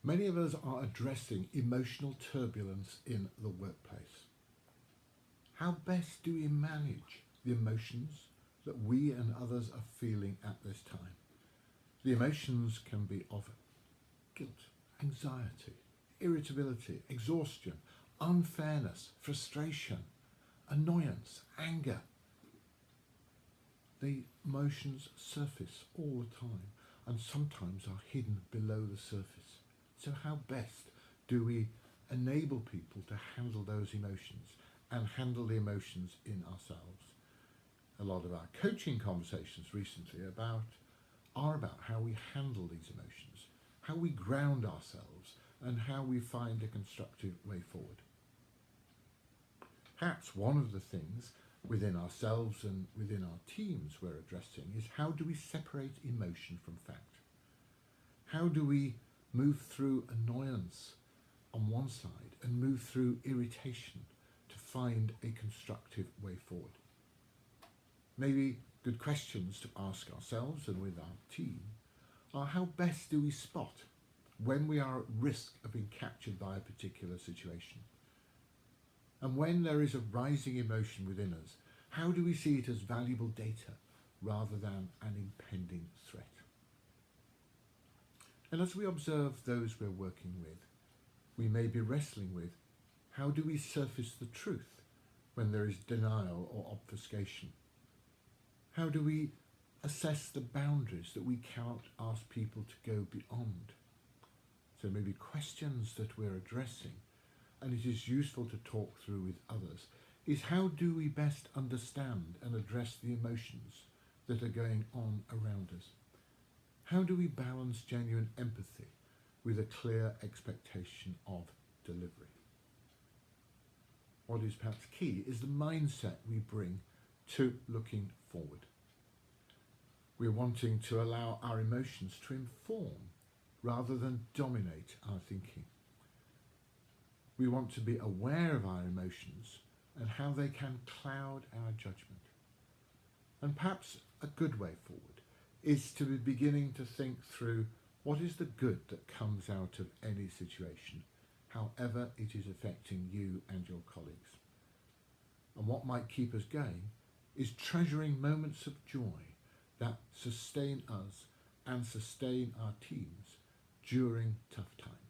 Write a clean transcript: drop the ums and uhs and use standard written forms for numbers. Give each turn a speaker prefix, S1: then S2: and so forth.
S1: Many of us are addressing emotional turbulence in the workplace. How best do we manage the emotions that we and others are feeling at this time? The emotions can be of guilt, anxiety, irritability, exhaustion, unfairness, frustration, annoyance, anger. The emotions surface all the time and sometimes are hidden below the surface. So how best do we enable people to handle those emotions and handle the emotions in ourselves? A lot of our coaching conversations recently are about how we handle these emotions, how we ground ourselves, and how we find a constructive way forward. Perhaps one of the things within ourselves and within our teams we're addressing is how do we separate emotion from fact? How do we move through annoyance on one side and move through irritation to find a constructive way forward? Maybe good questions to ask ourselves and with our team are how best do we spot when we are at risk of being captured by a particular situation? And when there is a rising emotion within us, how do we see it as valuable data rather than an impending threat? And as we observe those we're working with, we may be wrestling with how do we surface the truth when there is denial or obfuscation? How do we assess the boundaries that we cannot ask people to go beyond? So maybe questions that we're addressing, and it is useful to talk through with others, is how do we best understand and address the emotions that are going on around us? How do we balance genuine empathy with a clear expectation of delivery? What is perhaps key is the mindset we bring to looking forward. We're wanting to allow our emotions to inform rather than dominate our thinking. We want to be aware of our emotions and how they can cloud our judgment. And perhaps a good way forward is to be beginning to think through what is the good that comes out of any situation, however it is affecting you and your colleagues. And what might keep us going is treasuring moments of joy that sustain us and sustain our teams during tough times.